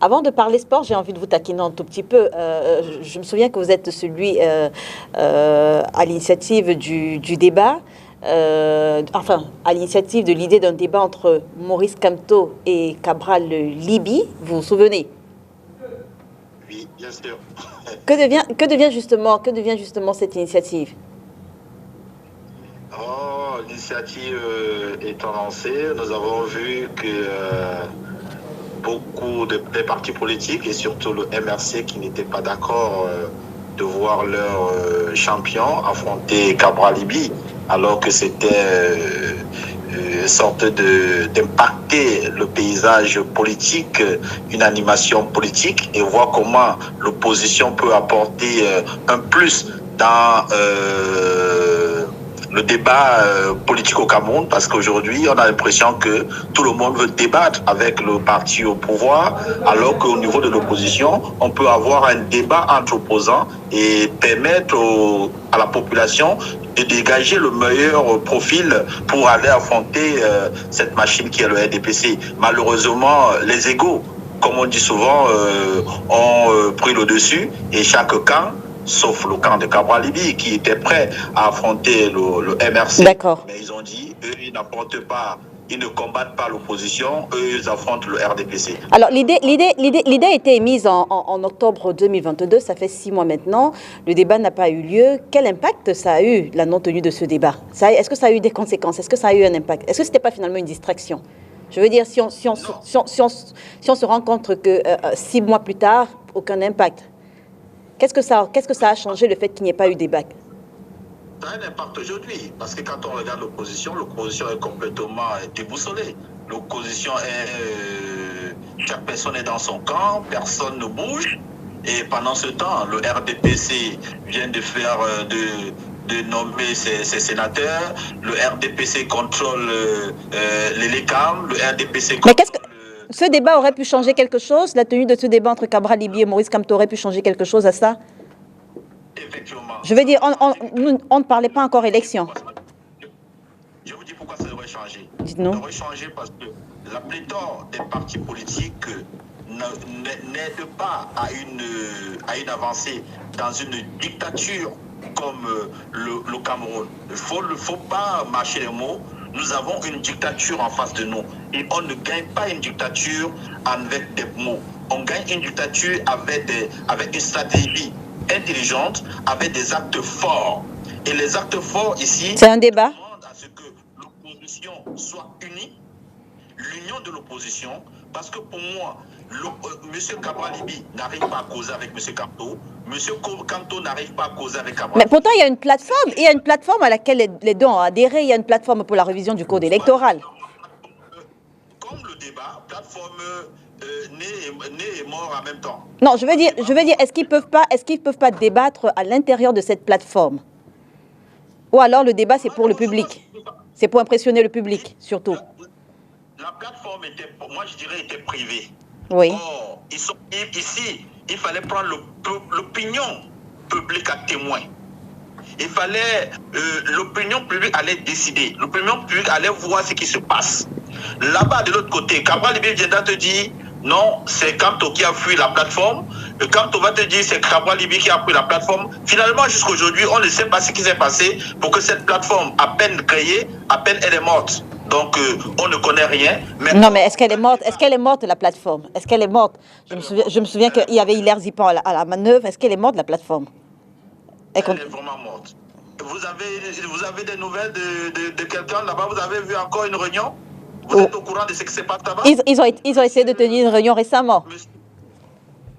Avant de parler sport, j'ai envie de vous taquiner un tout petit peu. Je me souviens que vous êtes celui à l'initiative du débat, enfin, à l'initiative de l'idée d'un débat entre Maurice Kamto et Cabral Libi. Vous vous souvenez? Oui, bien sûr. Que devient justement cette initiative? Oh, l'initiative étant lancée, nous avons vu que beaucoup des partis politiques et surtout le MRC qui n'étaient pas d'accord de voir leur champion affronter Cabral Libi, alors que c'était sorte d'impacter le paysage politique, une animation politique et voir comment l'opposition peut apporter un plus dans le débat politique au Cameroun, parce qu'aujourd'hui, on a l'impression que tout le monde veut débattre avec le parti au pouvoir, alors qu'au niveau de l'opposition, on peut avoir un débat entre opposants et permettre à la population de dégager le meilleur profil pour aller affronter cette machine qui est le RDPC. Malheureusement, les égos, comme on dit souvent, ont pris le dessus et chaque camp, sauf le camp de Cabral Libi qui était prêt à affronter le MRC. D'accord. Mais ils ont dit, eux, ils n'affrontent pas, ils ne combattent pas l'opposition, eux, ils affrontent le RDPC. Alors, l'idée a été émise en octobre 2022, ça fait 6 mois maintenant. Le débat n'a pas eu lieu. Quel impact ça a eu, la non-tenue de ce débat? Est-ce que ça a eu des conséquences? Est-ce que ça a eu un impact? Est-ce que ce n'était pas finalement une distraction? Je veux dire, si on se rend compte que 6 mois plus tard, aucun impact. Qu'est-ce que ça a changé, le fait qu'il n'y ait pas eu débat? Ça a un impact aujourd'hui, parce que quand on regarde l'opposition est complètement déboussolée. L'opposition est... chaque personne est dans son camp, personne ne bouge. Et pendant ce temps, le RDPC vient de faire... de nommer ses sénateurs. Le RDPC contrôle l'ELECAM. Le RDPC contrôle... Mais qu'est-ce que... Ce débat aurait pu changer quelque chose? La tenue de ce débat entre Cabral Libi et Maurice Kamto aurait pu changer quelque chose à ça? Effectivement. Je veux dire, on ne parlait pas encore élection. Je vous dis pourquoi ça devrait changer. Dites-nous. Ça devrait changer parce que la pléthore des partis politiques n'aide pas à une avancée dans une dictature comme le Cameroun. Il ne faut pas mâcher les mots. Nous avons une dictature en face de nous. Et on ne gagne pas une dictature avec des mots. On gagne une dictature avec une stratégie intelligente, avec des actes forts. Et les actes forts ici... C'est un débat. Demandent à ce que l'opposition soit unie, l'union de l'opposition, parce que pour moi, M. Cabral Libi n'arrive pas à causer avec M. Kamto, M. Kamto n'arrive pas à causer avec Cabral. Mais pourtant, il y a une plateforme à laquelle les deux ont adhéré. Il y a une plateforme pour la révision du code électoral. Comme le débat, plateforme né et mort en même temps. Non, je veux dire, est-ce qu'ils peuvent pas débattre à l'intérieur de cette plateforme? Ou alors le débat, c'est pour le public. C'est pour impressionner le public, surtout. La plateforme était, moi je dirais, était privée. Oui. Or, ici, il fallait prendre l'opinion publique à témoin. Il fallait, l'opinion publique allait décider. L'opinion publique allait voir ce qui se passe. Là-bas, de l'autre côté, Cabral Libi viendra te dire, non, c'est Kamto qui a fui la plateforme. Kamto va te dire, c'est Cabral Libi qui a pris la plateforme. Finalement, jusqu'à aujourd'hui, on ne sait pas ce qui s'est passé pour que cette plateforme, à peine créée, à peine elle est morte. Donc, on ne connaît rien. Mais non, mais est-ce qu'elle est morte? Est-ce qu'elle est morte, la plateforme? Est-ce qu'elle est morte? Je me souviens qu'il y avait Hilaire Zipan à la manœuvre. Est-ce qu'elle est morte, la plateforme? Elle est vraiment morte. Vous avez des nouvelles de quelqu'un là-bas? Vous avez vu encore une réunion? Vous êtes au courant de ce qui se passe là-bas? Ils ont essayé de tenir une réunion récemment.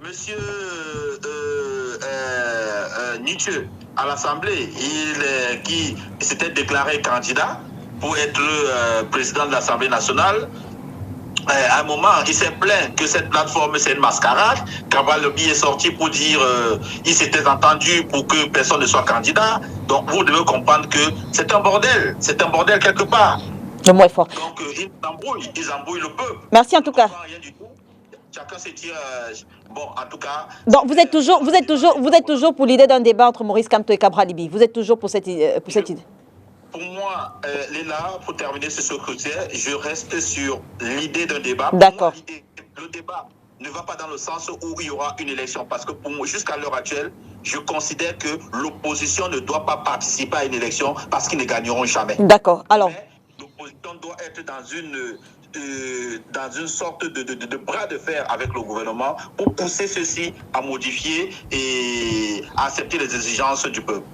Monsieur Nietzsche, à l'Assemblée, qui s'était déclaré candidat pour être président de l'Assemblée nationale, à un moment, il s'est plaint que cette plateforme, c'est une mascarade. Cabral Libi est sorti pour dire il s'était entendu pour que personne ne soit candidat. Donc, vous devez comprendre que c'est un bordel. C'est un bordel quelque part. Le mot est fort. Donc, ils embrouillent le peuple. Merci en tout cas. Rien du tout. Chacun se tire. Bon, en tout cas. Donc, vous êtes toujours pour l'idée d'un débat entre Maurice Kamto et Cabral Libi. Vous êtes toujours pour cette idée. Pour moi, Léla, pour terminer ce secrétaire, je reste sur l'idée d'un débat. D'accord. Le débat ne va pas dans le sens où il y aura une élection. Parce que pour moi, jusqu'à l'heure actuelle, je considère que l'opposition ne doit pas participer à une élection parce qu'ils ne gagneront jamais. D'accord. Alors, mais l'opposition doit être dans une sorte de bras de fer avec le gouvernement pour pousser ceci à modifier et à accepter les exigences du peuple.